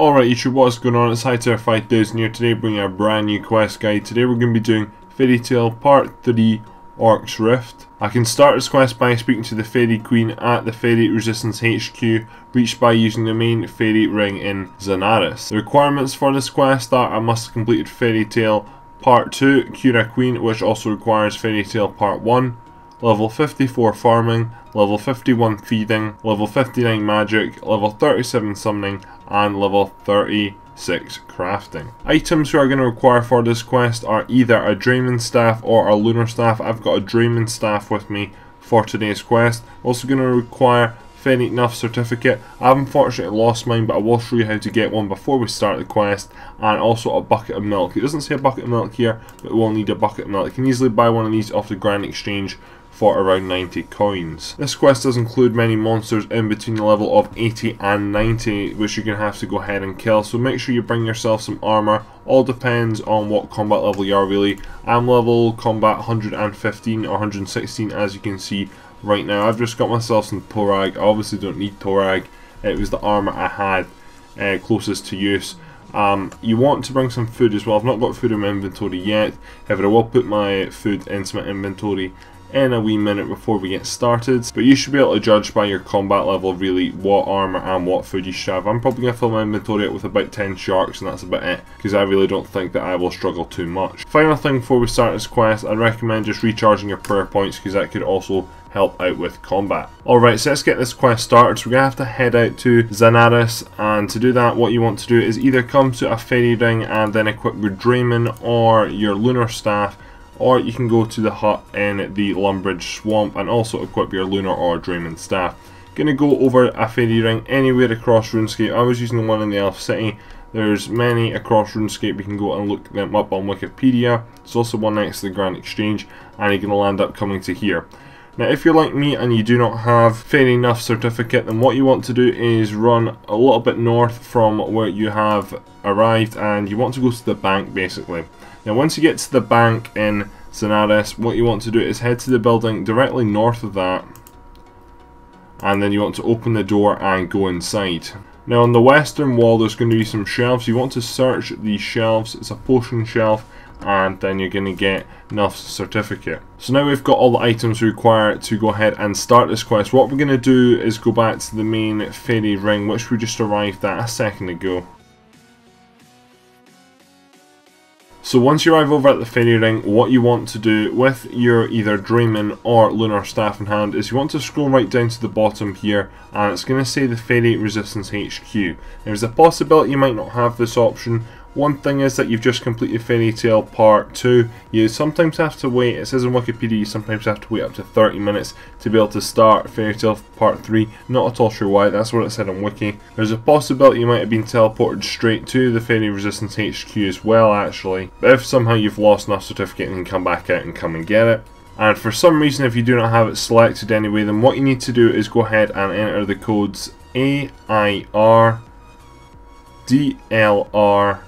Alright YouTube, what's going on? It's Hightower 5000 here today, bringing a brand new quest guide. Today we're going to be doing Fairy Tale Part 3 Orks Rift. I can start this quest by speaking to the Fairy Queen at the Fairy Resistance HQ, reached by using the main Fairy Ring in Zanaris. The requirements for this quest are I must have completed Fairy Tale Part 2, Cure a Queen, which also requires Fairy Tale Part 1, level 54 Farming, level 51 Feeding, level 59 Magic, level 37 Summoning, and level 36 Crafting. Items we are going to require for this quest are either a Drayman Staff or a Lunar Staff. I've got a Drayman Staff with me for today's quest. Also going to require Fairy Enough Certificate. I've unfortunately lost mine, but I will show you how to get one before we start the quest, and also a bucket of milk. It doesn't say a bucket of milk here, but we will need a bucket of milk. You can easily buy one of these off the Grand Exchange for around 90 coins. This quest does include many monsters in between the level of 80 and 90, which you're going to have to go ahead and kill, so make sure you bring yourself some armor. All depends on what combat level you are really. I'm level combat 115 or 116 as you can see right now. I've just got myself some Torag. I obviously don't need Torag, it was the armor I had closest to use. You want to bring some food as well. I've not got food in my inventory yet, however I will put my food into my inventory in a wee minute before we get started, but you should be able to judge by your combat level really what armor and what food you should have. I'm probably going to fill my inventory up with about 10 sharks, and that's about it, because I really don't think that I will struggle too much. Final thing before we start this quest, I'd recommend just recharging your prayer points, because that could also help out with combat. Alright, so let's get this quest started. So we're going to have to head out to Zanaris, and to do that what you want to do is either come to a Fairy Ring and then equip your Drayman or your Lunar Staff, or you can go to the hut in the Lumbridge Swamp and also equip your Lunar or Drayman Staff. Gonna go over a Fairy Ring anywhere across RuneScape. I was using the one in the Elf City. There's many across RuneScape, you can go and look them up on Wikipedia. There's also one next to the Grand Exchange, and you're going to land up coming to here. Now if you're like me and you do not have Fairy Enough Certificate, then what you want to do is run a little bit north from where you have arrived, and you want to go to the bank basically. Now once you get to the bank in Zanaris, what you want to do is head to the building directly north of that, and then you want to open the door and go inside. Now on the western wall there's going to be some shelves. You want to search these shelves. It's a potion shelf, and then you're going to get enough certificate. So now we've got all the items we require to go ahead and start this quest. What we're going to do is go back to the main Fairy Ring, which we just arrived at a second ago. So once you arrive over at the Fairy Ring, what you want to do with your either Drayman or Lunar Staff in hand is you want to scroll right down to the bottom here, and it's going to say the Fairy Resistance HQ. There's a possibility you might not have this option. One thing is that you've just completed Fairy Tale Part 2. You sometimes have to wait, it says in Wikipedia, you sometimes have to wait up to 30 minutes to be able to start Fairy Tale Part 3. Not at all sure why, that's what it said on Wiki. There's a possibility you might have been teleported straight to the Fairy Resistance HQ as well actually. But if somehow you've lost enough certificate, you can come back out and come and get it. And for some reason if you do not have it selected anyway, then what you need to do is go ahead and enter the codes AIR, DLR,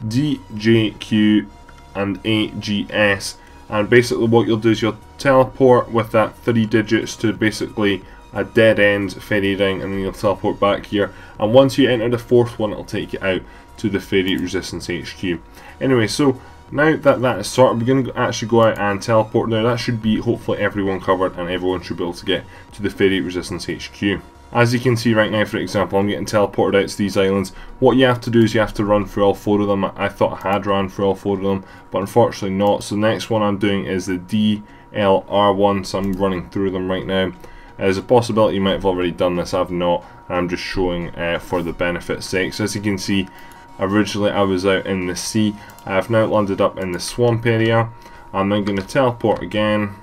DJQ and AGS, and basically what you'll do is you'll teleport with that 3 digits to basically a dead end Fairy Ring, and then you'll teleport back here, and once you enter the 4th one it'll take you out to the Fairy Resistance HQ. Anyway, so now that that is sorted, we're going to actually go out and teleport. Now that should be hopefully everyone covered, and everyone should be able to get to the Fairy Resistance HQ. As you can see right now, for example, I'm getting teleported out to these islands. What you have to do is you have to run through all 4 of them. I thought I had run through all 4 of them, but unfortunately not. So the next one I'm doing is the DLR one, so I'm running through them right now. There's a possibility you might have already done this, I've not. I'm just showing for the benefit's sake. So as you can see, originally I was out in the sea. I have now landed up in the swamp area. I'm then going to teleport again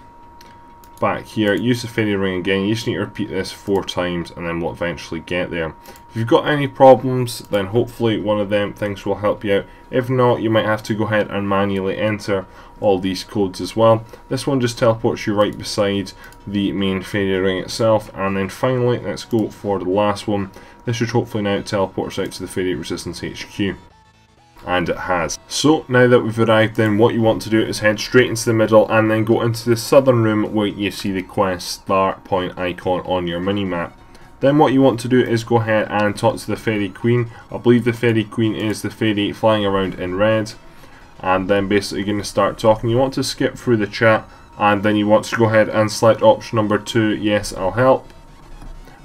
back here, use the Fairy Ring again. You just need to repeat this 4 times and then we'll eventually get there. If you've got any problems, then hopefully one of them things will help you out. If not, you might have to go ahead and manually enter all these codes as well. This one just teleports you right beside the main Fairy Ring itself. And then finally, let's go for the last one. This should hopefully now teleport us out to the Fairy Resistance HQ. And it has. So now that we've arrived, then what you want to do is head straight into the middle and then go into the southern room where you see the quest start point icon on your mini-map. Then what you want to do is go ahead and talk to the Fairy Queen. I believe the Fairy Queen is the fairy flying around in red. And then basically you're going to start talking. You want to skip through the chat, and then you want to go ahead and select option number 2, yes, I'll help.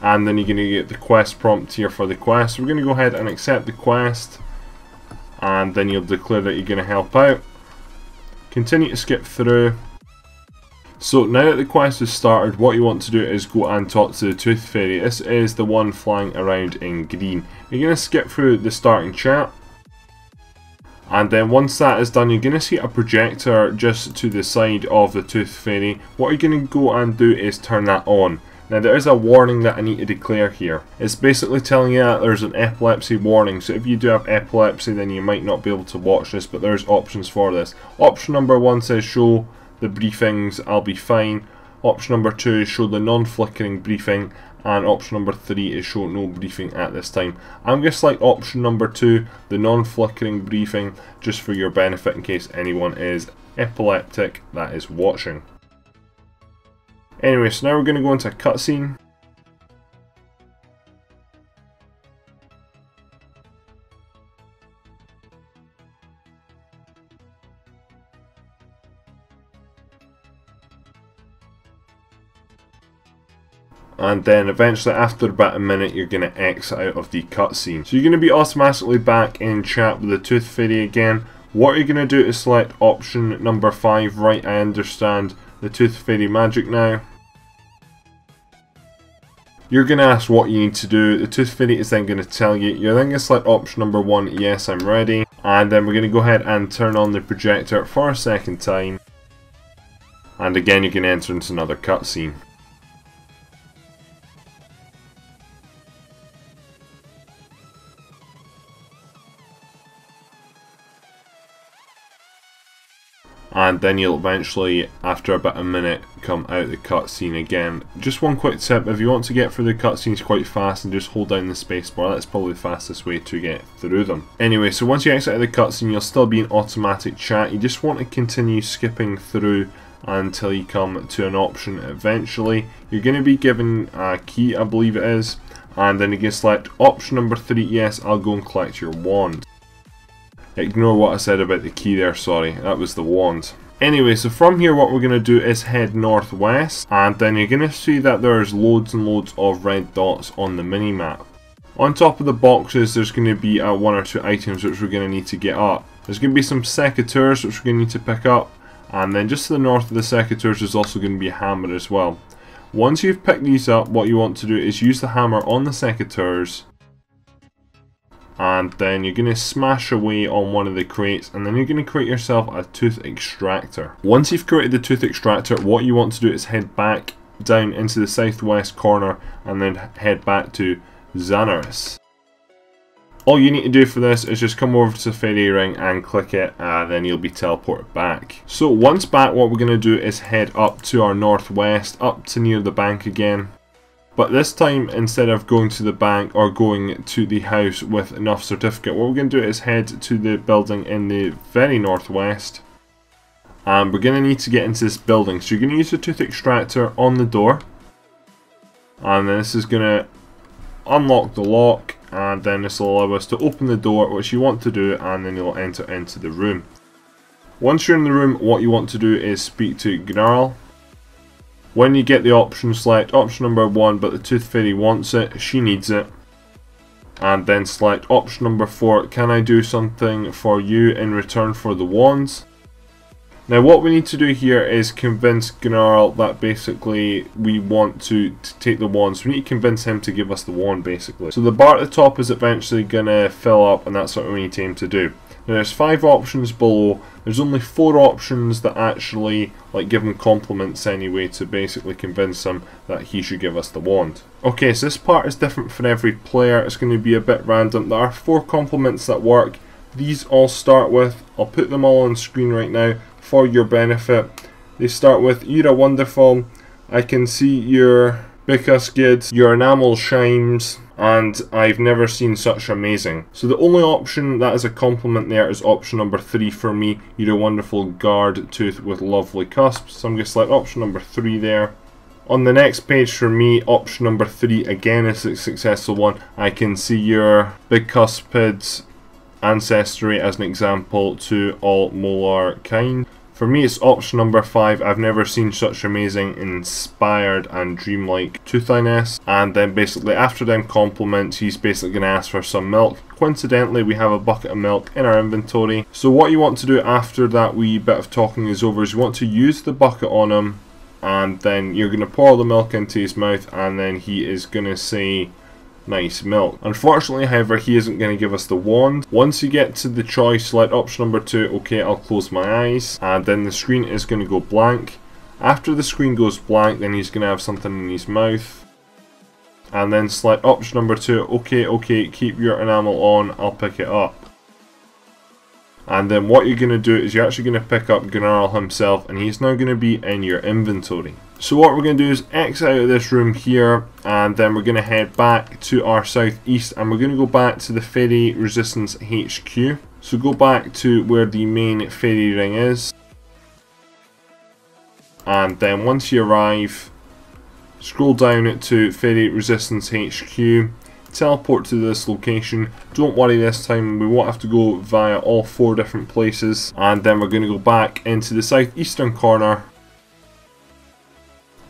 And then you're going to get the quest prompt here for the quest. We're going to go ahead and accept the quest, and then you'll declare that you're going to help out. Continue to skip through. So now that the quest is started, what you want to do is go and talk to the Tooth Fairy. This is the one flying around in green. You're going to skip through the starting chat, and then once that is done, you're going to see a projector just to the side of the Tooth Fairy. What you're going to go and do is turn that on. Now there is a warning that I need to declare here. It's basically telling you that there's an epilepsy warning, so if you do have epilepsy then you might not be able to watch this, but there's options for this. Option number 1 says show the briefings, I'll be fine. Option number 2 is show the non-flickering briefing, and option number 3 is show no briefing at this time. I'm going to select option number 2, the non-flickering briefing, just for your benefit in case anyone is epileptic that is watching. Anyway, so now we're going to go into a cutscene. And then eventually after about a minute you're going to exit out of the cutscene. So you're going to be automatically back in chat with the Tooth Fairy again. What you're going to do is select option number 5, right, I understand the Tooth Fairy magic now. You're going to ask what you need to do. The Tooth Fairy is then going to tell you. You're then going to select option number 1, yes, I'm ready. And then we're going to go ahead and turn on the projector for a second time. And again you're going to enter into another cutscene. And then you'll eventually, after about a minute, come out the cutscene again. Just one quick tip, if you want to get through the cutscenes quite fast and just hold down the spacebar, that's probably the fastest way to get through them. Anyway, so once you exit out of the cutscene, you'll still be in automatic chat. You just want to continue skipping through until you come to an option eventually. You're going to be given a key, I believe it is, and then you can select option number 3, yes, I'll go and collect your wand. Ignore what I said about the key there, sorry, that was the wand. Anyway, so from here what we're going to do is head northwest, and then you're going to see that there's loads and loads of red dots on the mini-map. On top of the boxes there's going to be 1 or 2 items which we're going to need to get up. There's going to be some secateurs which we're going to need to pick up, and then just to the north of the secateurs there's also going to be a hammer as well. Once you've picked these up, what you want to do is use the hammer on the secateurs, and then you're going to smash away on one of the crates, and then you're going to create yourself a tooth extractor. Once you've created the tooth extractor, what you want to do is head back down into the southwest corner and then head back to Xanaris. All you need to do for this is just come over to the fairy ring and click it, and then you'll be teleported back. So once back, what we're going to do is head up to our northwest, up to near the bank again. But this time, instead of going to the bank or going to the house with enough certificate, what we're going to do is head to the building in the very northwest. And we're going to need to get into this building. So you're going to use the tooth extractor on the door. And then this is going to unlock the lock. And then this will allow us to open the door, which you want to do, and then you'll enter into the room. Once you're in the room, what you want to do is speak to Gnarl. When you get the option, select option number 1, but the Tooth Fairy wants it, she needs it. And then select option number 4, can I do something for you in return for the wands? Now what we need to do here is convince Gnarl that basically we want to take the wand. So we need to convince him to give us the wand basically. So the bar at the top is eventually going to fill up, and that's what we need to aim to do. Now there's 5 options below. There's only 4 options that actually give him compliments anyway, to basically convince him that he should give us the wand. Okay, so this part is different for every player. It's going to be a bit random. There are 4 compliments that work. These all start with, I'll put them all on screen right now for your benefit. They start with, you're a wonderful, I can see your Bickus Gids, your enamel shines, and I've never seen such amazing. So the only option that is a compliment there is option number 3 for me. You're a wonderful guard tooth with lovely cusps. So I'm going to select option number 3 there. On the next page for me, option number 3 again is a successful one. I can see your big cuspid's ancestry as an example to all molar kind. For me it's option number 5. I've never seen such amazing, inspired and dreamlike toothiness. And then basically after them compliments, he's basically going to ask for some milk. Coincidentally, we have a bucket of milk in our inventory. So what you want to do after that wee bit of talking is over is you want to use the bucket on him, and then you're going to pour the milk into his mouth, and then he is going to say nice milk. Unfortunately, however, he isn't going to give us the wand. Once you get to the choice, select option number 2, okay, I'll close my eyes, and then the screen is going to go blank. After the screen goes blank, then he's going to have something in his mouth. And then select option number 2, okay, keep your enamel on, I'll pick it up. And then what you're going to do is you're actually going to pick up Gnarl himself, and he's now going to be in your inventory. So what we're going to do is exit out of this room here, and then we're going to head back to our southeast, and we're going to go back to the Fairy Resistance HQ. So go back to where the main fairy ring is, and then once you arrive, scroll down to Fairy Resistance HQ, teleport to this location. Don't worry, this time we won't have to go via all 4 different places. And then we're going to go back into the southeastern corner,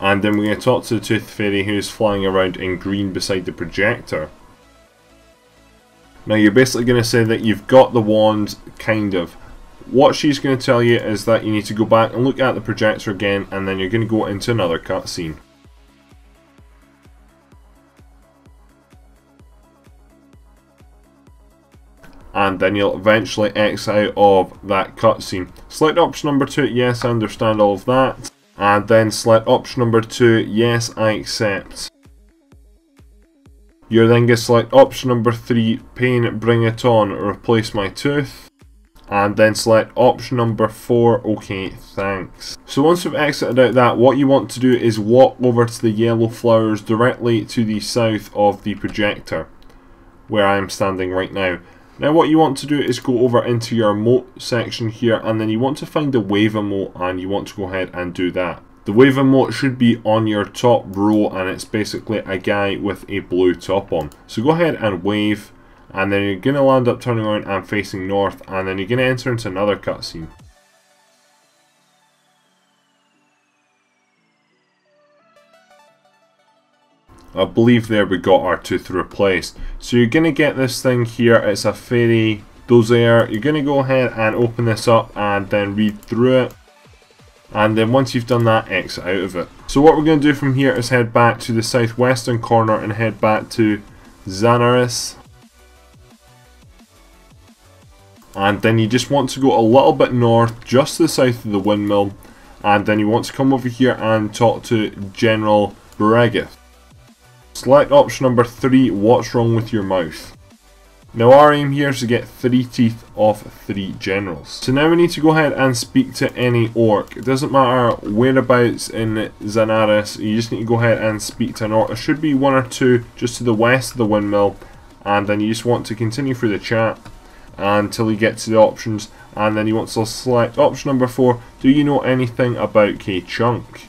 and then we're going to talk to the Tooth Fairy who's flying around in green beside the projector. Now you're basically going to say that you've got the wand, kind of. What she's going to tell you is that you need to go back and look at the projector again, and then you're going to go into another cutscene. And then you'll eventually exit out of that cutscene. Select option number 2, yes, I understand all of that. And then select option number 2, yes, I accept. You're then going to select option number 3, pain, bring it on, replace my tooth. And then select option number 4, okay, thanks. So once you've exited out that, what you want to do is walk over to the yellow flowers directly to the south of the projector, where I am standing right now. Now what you want to do is go over into your emote section here, and then you want to find the wave emote, and you want to go ahead and do that. The wave emote should be on your top row, and it's basically a guy with a blue top on. So go ahead and wave, and then you're going to land up turning around and facing north, and then you're going to enter into another cutscene. I believe there we got our tooth replaced. So you're going to get this thing here, it's a fairy dossier. You're going to go ahead and open this up and then read through it. And then once you've done that, exit out of it. So what we're going to do from here is head back to the southwestern corner and head back to Xanaris. And then you just want to go a little bit north, just to the south of the windmill. And then you want to come over here and talk to General Breguth. Select option number 3, what's wrong with your mouth? Now our aim here is to get 3 teeth off 3 generals. So now we need to go ahead and speak to any orc. It doesn't matter whereabouts in Xanaris, you just need to go ahead and speak to an orc. There should be 1 or 2 just to the west of the windmill, and then you just want to continue through the chat until you get to the options, and then you want to select option number 4, do you know anything about K-Chunk?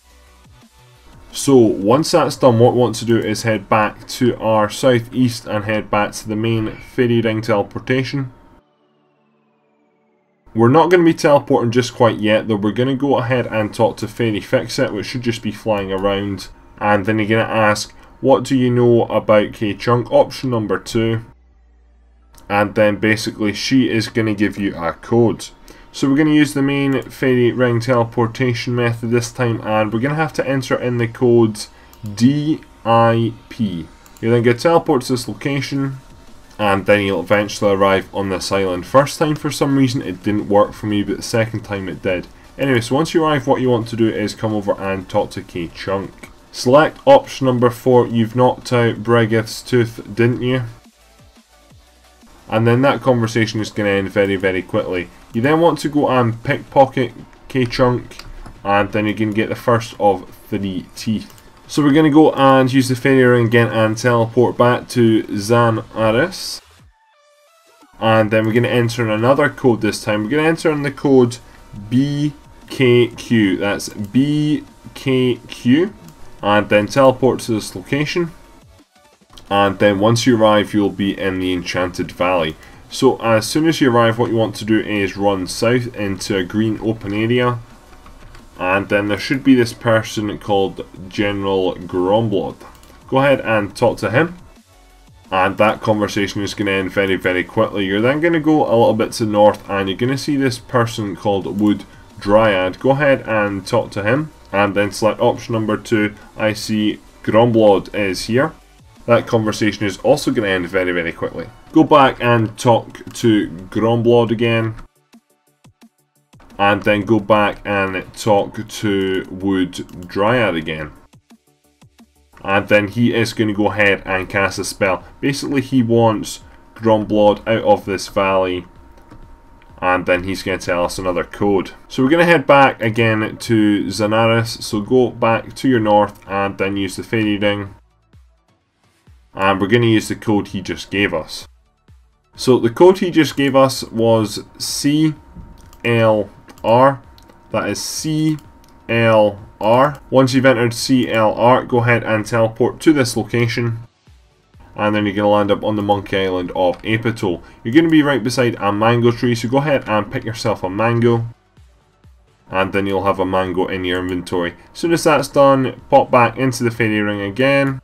So once that's done, what we want to do is head back to our southeast and head back to the main fairy ring teleportation. We're not going to be teleporting just quite yet though, we're going to go ahead and talk to Fairy Fix-It, which should just be flying around, and then you're going to ask, what do you know about K-Chunk? Option number 2. And then basically she is going to give you a code. So we're going to use the main fairy ring teleportation method this time, and we're going to have to enter in the code DIP. You're then going to teleport to this location, and then you'll eventually arrive on this island. First time for some reason it didn't work for me, but the second time it did. Anyway, so once you arrive, what you want to do is come over and talk to K-Chunk. Select option number 4, you've knocked out Breguth's tooth, didn't you? And then that conversation is going to end very, very quickly. You then want to go and pickpocket K-Chunk, and then you can get the first of 3 teeth. So we're going to go and use the fairy ring again and teleport back to Xanaris. And then we're going to enter in another code this time. We're going to enter in the code BKQ. That's BKQ. and then teleport to this location. And then once you arrive, you'll be in the Enchanted Valley. So as soon as you arrive, what you want to do is run south into a green open area. And then there should be this person called General Gromblod. Go ahead and talk to him. And that conversation is going to end very, very quickly. You're then going to go a little bit to the north and you're going to see this person called Wood Dryad. Go ahead and talk to him. And then select option number 2. I see Gromblod is here. That conversation is also going to end very, very quickly. Go back and talk to Gromblod again. And then go back and talk to Wood Dryad again. And then he is going to go ahead and cast a spell. Basically, he wants Gromblod out of this valley. And then he's going to tell us another code. So we're going to head back again to Zanaris. So go back to your north and then use the fairy ring. And we're going to use the code he just gave us. So the code he just gave us was CLR. That is CLR. Once you've entered CLR, go ahead and teleport to this location. And then you're going to land up on the monkey island of Apatol. You're going to be right beside a mango tree, so go ahead and pick yourself a mango. And then you'll have a mango in your inventory. As soon as that's done, pop back into the fairy ring again.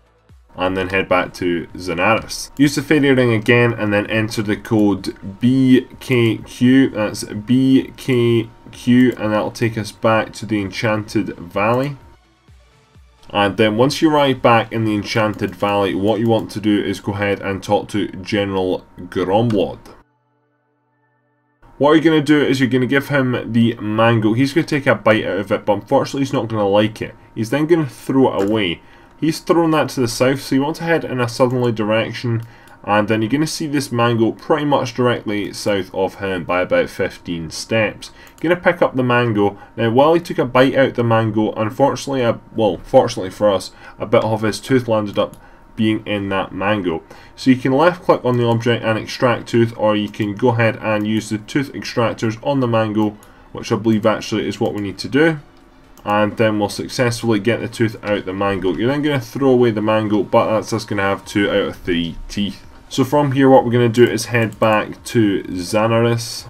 And then head back to Zanaris. Use the fairy ring again and then enter the code BKQ. That's BKQ, and that'll take us back to the Enchanted Valley. And then once you arrive back in the Enchanted Valley, what you want to do is go ahead and talk to General Gromblod. What you're going to do is you're going to give him the mango. He's going to take a bite out of it, but unfortunately he's not going to like it. He's then going to throw it away. He's thrown that to the south, so you want to head in a southerly direction, and then you're going to see this mango pretty much directly south of him by about 15 steps. You're going to pick up the mango. Now, while he took a bite out the mango, unfortunately, well, fortunately for us, a bit of his tooth landed up being in that mango. So you can left click on the object and extract tooth, or you can go ahead and use the tooth extractors on the mango, which I believe actually is what we need to do. And then we'll successfully get the tooth out the mango. You're then going to throw away the mango, but that's just going to have 2 out of 3 teeth. So from here, what we're going to do is head back to Zanaris.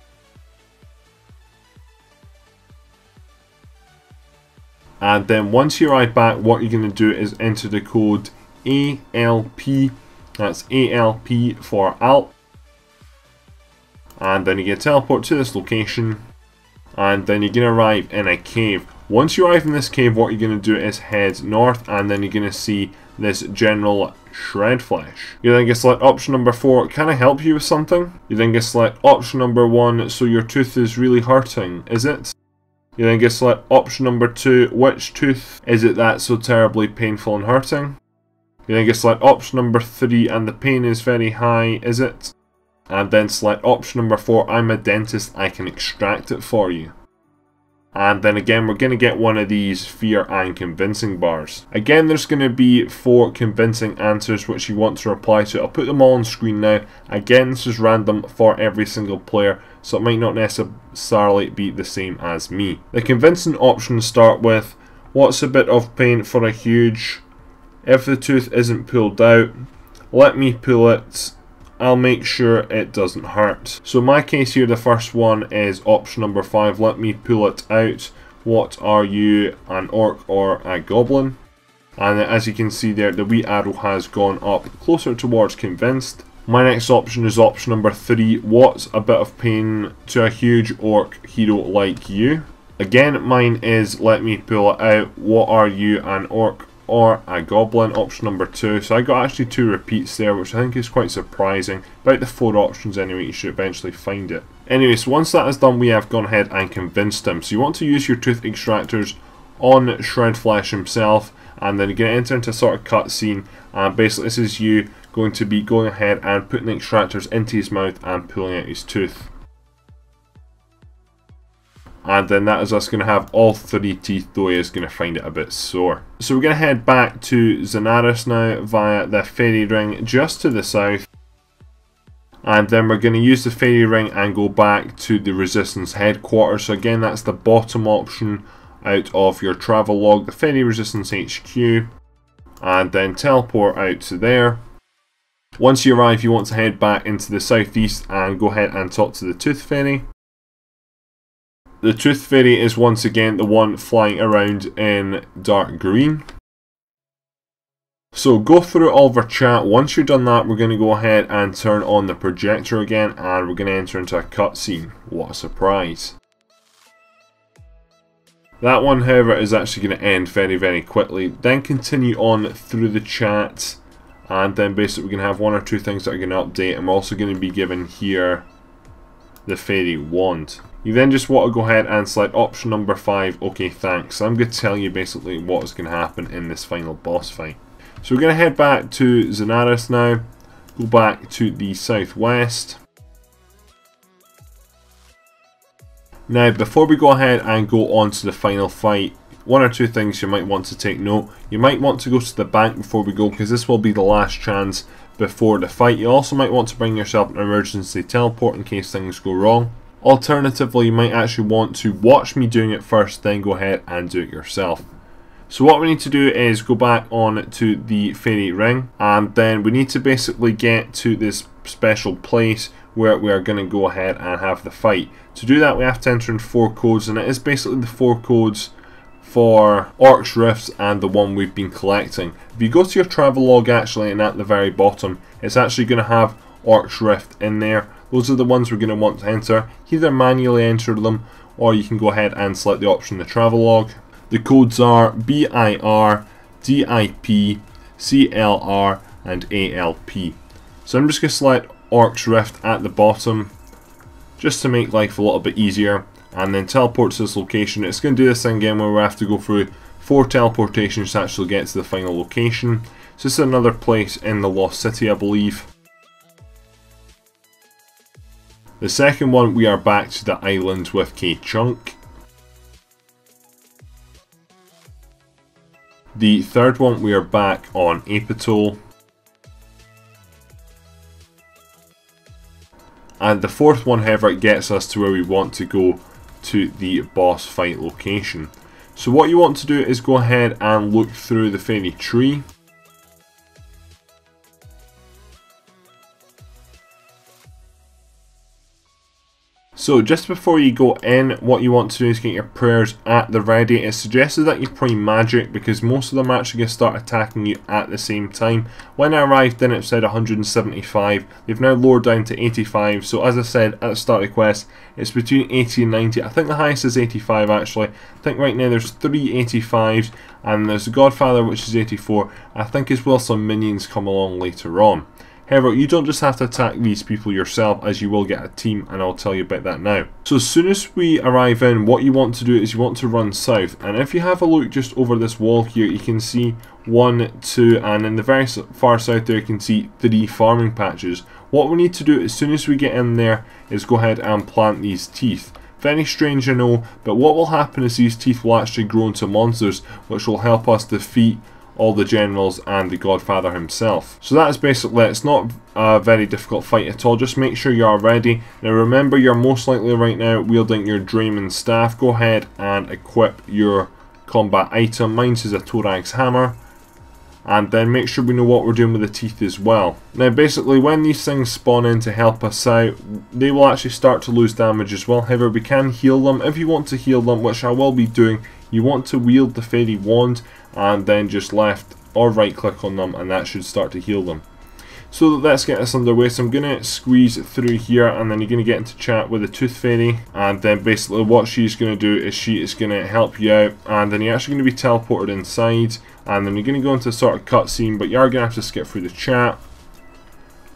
And then once you arrive back, what you're going to do is enter the code ALP. That's ALP for ALP. And then you're going to teleport to this location. And then you're going to arrive in a cave. Once you arrive in this cave, what you're going to do is head north, and then you're going to see this General Shredflesh. You then get select option number 4, can I help you with something? You then get select option number 1, so your tooth is really hurting, is it? You then get select option number 2, which tooth is it that's so terribly painful and hurting? You then get select option number 3, and the pain is very high, is it? And then select option number 4, I'm a dentist, I can extract it for you. And then again, we're going to get one of these fear and convincing bars. Again, there's going to be 4 convincing answers which you want to reply to. I'll put them all on screen now. Again, this is random for every single player, so it might not necessarily be the same as me. The convincing options start with, what's a bit of pain for a huge? If the tooth isn't pulled out, let me pull it. I'll make sure it doesn't hurt. So in my case here, the first one is option number 5, let me pull it out. What are you, an orc or a goblin? And as you can see there, the wee arrow has gone up closer towards convinced. My next option is option number 3, what's a bit of pain to a huge orc hero like you? Again, mine is let me pull it out. What are you, an orc or a goblin? Option number 2. So I got actually 2 repeats there, which I think is quite surprising. About the 4 options anyway, you should eventually find it. Anyway, so once that is done, we have gone ahead and convinced him. So you want to use your tooth extractors on Shredflesh himself, and then you're going to enter into a sort of cutscene, and basically this is you going to be going ahead and putting the extractors into his mouth and pulling out his tooth. And then that is us going to have all 3 teeth, though he is going to find it a bit sore. So we're going to head back to Zanaris now via the fairy ring just to the south. And then we're going to use the fairy ring and go back to the resistance headquarters. So again, that's the bottom option out of your travel log the Fairy Resistance HQ, and then teleport out to there. Once you arrive, you want to head back into the southeast and go ahead and talk to the Tooth Fairy. The Tooth Fairy is once again the one flying around in dark green. So go through all of our chat. Once you've done that, we're going to go ahead and turn on the projector again, and we're going to enter into a cutscene. What a surprise. That one, however, is actually going to end very, very quickly. Then continue on through the chat. And then basically we're going to have one or two things that are going to update. And we're also going to be given here the Fairy Wand. You then just want to go ahead and select option number 5. Okay, thanks. So I'm going to tell you basically what is going to happen in this final boss fight. So we're going to head back to Zenaris now. Go back to the southwest. Now before we go ahead and go on to the final fight, one or two things you might want to take note. You might want to go to the bank before we go, because this will be the last chance before the fight. You also might want to bring yourself an emergency teleport in case things go wrong. Alternatively, you might actually want to watch me doing it first, then go ahead and do it yourself. So what we need to do is go back on to the Fairy Ring, and then we need to basically get to this special place where we are going to go ahead and have the fight. To do that, we have to enter in 4 codes, and it is basically the 4 codes for Orks Rifts and the one we've been collecting. If you go to your travel log actually, and at the very bottom, it's actually going to have Orks Rift in there. Those are the ones we're going to want to enter. Either manually enter them, or you can go ahead and select the option the travel log. The codes are BIR, DIP, CLR, and ALP. So I'm just going to select Orks Rift at the bottom, just to make life a little bit easier, and then teleport to this location. It's going to do this thing again where we have to go through 4 teleportations to actually get to the final location. So this is another place in the Lost City, I believe. The second one, we are back to the island with K-Chunk. The third one, we are back on Apatol. And the fourth one, however, gets us to where we want to go, to the boss fight location. So what you want to do is go ahead and look through the fairy tree. So just before you go in, what you want to do is get your prayers at the ready. It's suggested that you pray magic because most of them are actually going to start attacking you at the same time. When I arrived in, it said 175. They've now lowered down to 85. So as I said at the start of the quest, it's between 80 and 90. I think the highest is 85 actually. I think right now there's 3 85s and there's the Godfather, which is 84. I think as well some minions come along later on. However, you don't just have to attack these people yourself, as you will get a team, and I'll tell you about that now. So as soon as we arrive in, what you want to do is you want to run south, and if you have a look just over this wall here, you can see 1, 2, and in the very far south there you can see 3 farming patches. What we need to do as soon as we get in there is go ahead and plant these teeth. Very strange, I know, but what will happen is these teeth will actually grow into monsters, which will help us defeat all the generals and the Godfather himself. So that is basically it. It's not a very difficult fight at all. Just make sure you are ready. Now remember, you're most likely right now wielding your Drayman staff. Go ahead and equip your combat item. Mine is a Thorax hammer. And then make sure we know what we're doing with the teeth as well. Now basically when these things spawn in to help us out, they will actually start to lose damage as well. However, we can heal them. If you want to heal them, which I will be doing, you want to wield the fairy wand and then just left or right click on them, and that should start to heal them. So let's get this underway. So I'm going to squeeze through here, and then you're going to get into chat with the Tooth Fairy, and then basically what she's going to do is she is going to help you out, and then you're actually going to be teleported inside, and then you're going to go into a sort of cutscene, but you are going to have to skip through the chat.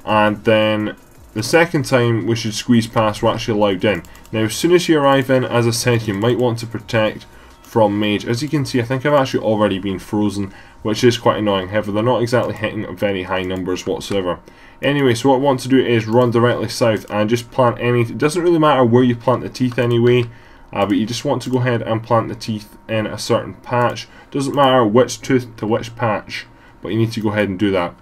And then the second time we should squeeze past, we're actually allowed in. Now as soon as you arrive in, as I said, you might want to protect from mage. As you can see, I think I've actually already been frozen, which is quite annoying. However, they're not exactly hitting very high numbers whatsoever. Anyway, so what I want to do is run directly south and just plant any. It doesn't really matter where you plant the teeth anyway, but you just want to go ahead and plant the teeth in a certain patch. Doesn't matter which tooth to which patch, but you need to go ahead and do that.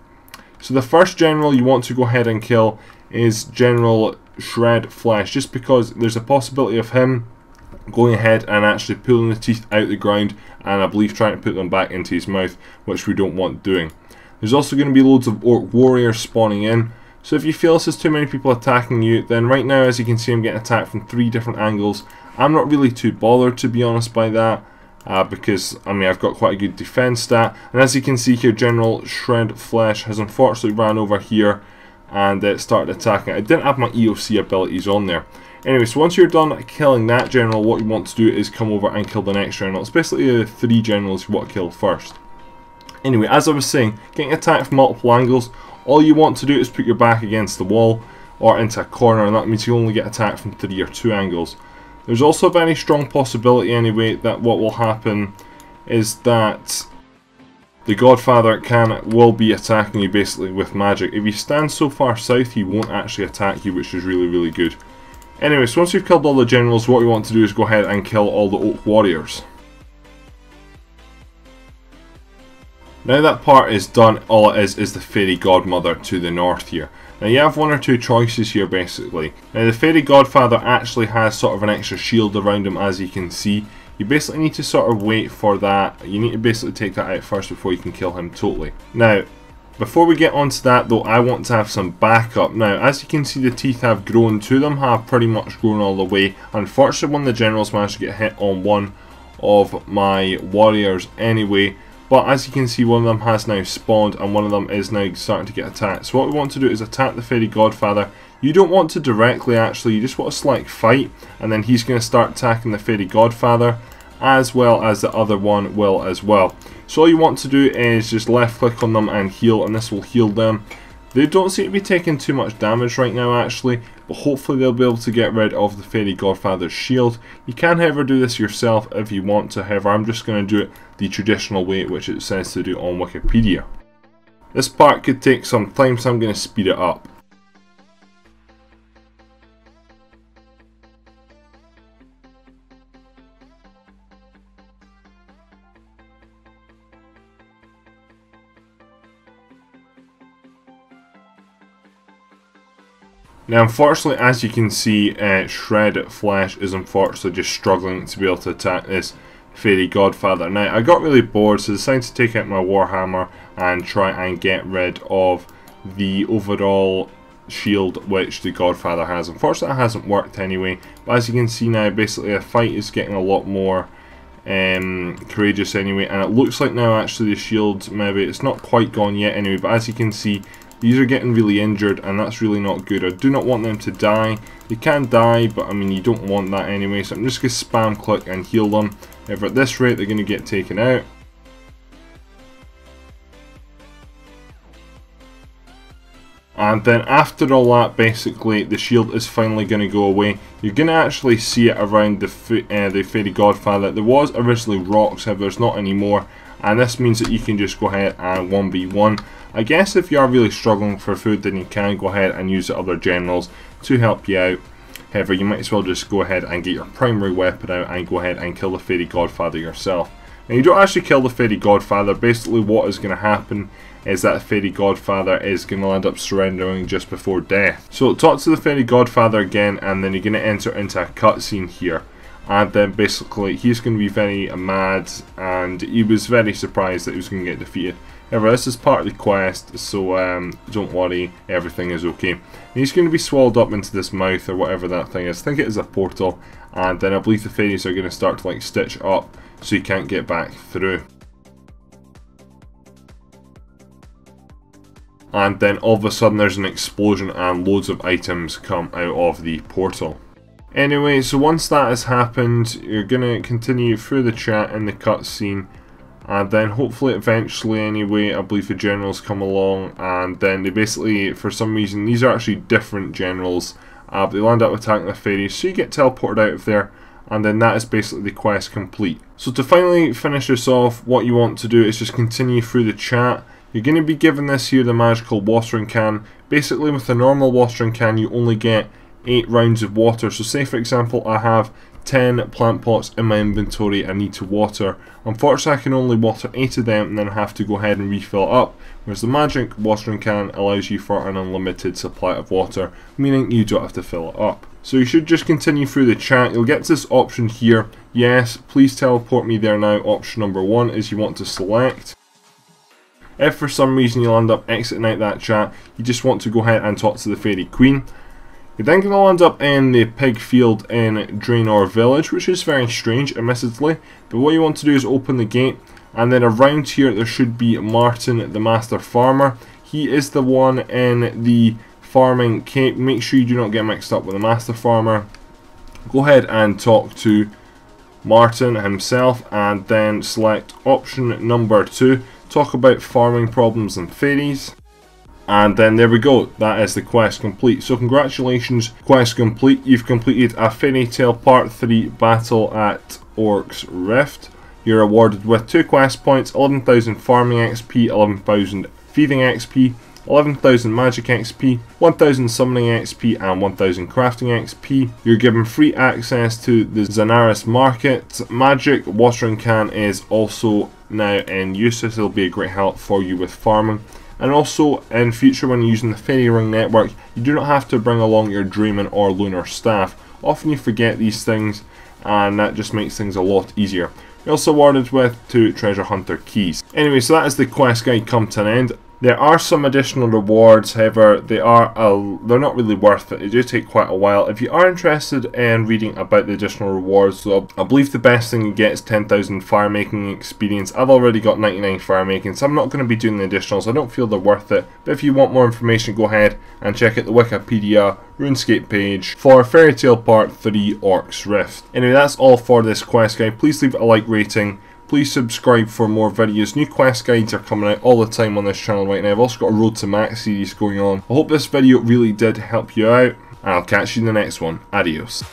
So the first general you want to go ahead and kill is General Shred Flesh, just because there's a possibility of him going ahead and actually pulling the teeth out the ground, and I believe trying to put them back into his mouth, which we don't want doing. There's also going to be loads of Orc warriors spawning in, so if you feel this is too many people attacking you, then right now, as you can see, I'm getting attacked from 3 different angles. I'm not really too bothered, to be honest, by that, because I mean I've got quite a good defense stat, and as you can see here, General Shred Flesh has unfortunately ran over here and started attacking. I didn't have my EOC abilities on there. Anyway, so once you're done killing that general, what you want to do is come over and kill the next general. It's basically the 3 generals you want to kill first. Anyway, as I was saying, getting attacked from multiple angles, all you want to do is put your back against the wall or into a corner, and that means you only get attacked from 3 or 2 angles. There's also a very strong possibility anyway that what will happen is that the Godfather will be attacking you basically with magic. If you stand so far south, he won't actually attack you, which is really, really good. Anyway, so once you've killed all the generals, what you want to do is go ahead and kill all the Orc warriors. Now that part is done, all it is the Fairy Godmother to the north here. Now you have 1 or 2 choices here basically. Now the Fairy Godfather actually has sort of an extra shield around him, as you can see. You basically need to sort of wait for that. You need to basically take that out first before you can kill him totally. Now, before we get onto that though, I want to have some backup. Now, as you can see, the teeth have grown. 2 of them have pretty much grown all the way. Unfortunately, one of the generals managed to get hit on one of my warriors anyway. But as you can see, one of them has now spawned and one of them is now starting to get attacked. So what we want to do is attack the Fairy Godfather. You don't want to directly actually, you just want to select fight, and then he's going to start attacking the Fairy Godfather, as well as the other one will as well. So all you want to do is just left click on them and heal, and this will heal them. They don't seem to be taking too much damage right now actually, but hopefully they'll be able to get rid of the Fairy Godfather's shield. You can however do this yourself if you want to, however I'm just going to do it the traditional way which it says to do on Wikipedia. This part could take some time, so I'm going to speed it up. Now unfortunately, as you can see, Shred Flesh is unfortunately just struggling to be able to attack this Fairy Godfather. Now I got really bored, so I decided to take out my Warhammer and try and get rid of the overall shield which the Godfather has. Unfortunately it hasn't worked anyway, but as you can see now, basically the fight is getting a lot more courageous anyway, and it looks like now actually the shield, maybe it's not quite gone yet anyway, but as you can see, these are getting really injured, and that's really not good. I do not want them to die. They can die, but I mean you don't want that anyway, so I'm just going to spam click and heal them. If at this rate they're going to get taken out. And then after all that, basically the shield is finally going to go away. You're going to actually see it around the Fairy Godfather. There was originally rocks, however there's not anymore, and this means that you can just go ahead and 1v1. I guess if you are really struggling for food, then you can go ahead and use the other generals to help you out. However, you might as well just go ahead and get your primary weapon out and go ahead and kill the Fairy Godfather yourself. Now you don't actually kill the Fairy Godfather. Basically what is going to happen is that the Fairy Godfather is going to end up surrendering just before death. So talk to the Fairy Godfather again, and then you're going to enter into a cutscene here. And then basically he's going to be very mad, and he was very surprised that he was going to get defeated. However, this is part of the quest, so don't worry, everything is okay. And he's going to be swallowed up into this mouth or whatever that thing is. I think it is a portal, and then I believe the fairies are going to start to like stitch up so you can't get back through. And then all of a sudden there's an explosion and loads of items come out of the portal. Anyway, so once that has happened, you're going to continue through the chat in the cutscene. And then hopefully eventually anyway, I believe the generals come along, and then they basically, for some reason, these are actually different generals, but they land up attacking the fairies, so you get teleported out of there, and then that is basically the quest complete. So to finally finish this off, what you want to do is just continue through the chat. You're going to be given this here, the magical watering can. Basically with a normal watering can, you only get 8 rounds of water. So say for example, I have 10 plant pots in my inventory I need to water. Unfortunately I can only water 8 of them and then I have to go ahead and refill up, whereas the magic watering can allows you for an unlimited supply of water, meaning you don't have to fill it up. So you should just continue through the chat. You'll get to this option here. Yes, please teleport me there now. Option number 1 is you want to select. If for some reason you'll end up exiting out that chat, you just want to go ahead and talk to the Fairy Queen. You're then going to land up in the pig field in Draenor Village, which is very strange, admittedly. But what you want to do is open the gate, and then around here there should be Martin, the Master Farmer. He is the one in the farming cape. Make sure you do not get mixed up with the Master Farmer. Go ahead and talk to Martin himself, and then select option number 2. Talk about farming problems and fairies. And then there we go, that is the quest complete. So congratulations, quest complete. You've completed a Fairy Tail Part 3 battle at Orks Rift. You're awarded with 2 quest points, 11,000 farming XP, 11,000 thieving XP, 11,000 magic XP, 1,000 summoning XP, and 1,000 crafting XP. You're given free access to the Zanaris market. Magic watering can is also now in use. This will be a great help for you with farming. And also, in future when you're using the Fairy Ring network, you do not have to bring along your Dreaming or Lunar Staff. Often you forget these things, and that just makes things a lot easier. You're also awarded with 2 Treasure Hunter keys. Anyway, so that is the quest guide come to an end. There are some additional rewards, however, they're not really worth it. They do take quite a while. If you are interested in reading about the additional rewards, so I believe the best thing you get is 10,000 fire making experience. I've already got 99 fire making, so I'm not going to be doing the additionals. I don't feel they're worth it. But if you want more information, go ahead and check out the Wikipedia Runescape page for Fairy Tail Part 3 Orks Rift. Anyway, that's all for this quest guide. Please leave it a like rating. Please subscribe for more videos. New quest guides are coming out all the time on this channel right now. I've also got a Road to Max series going on. I hope this video really did help you out, and I'll catch you in the next one. Adios.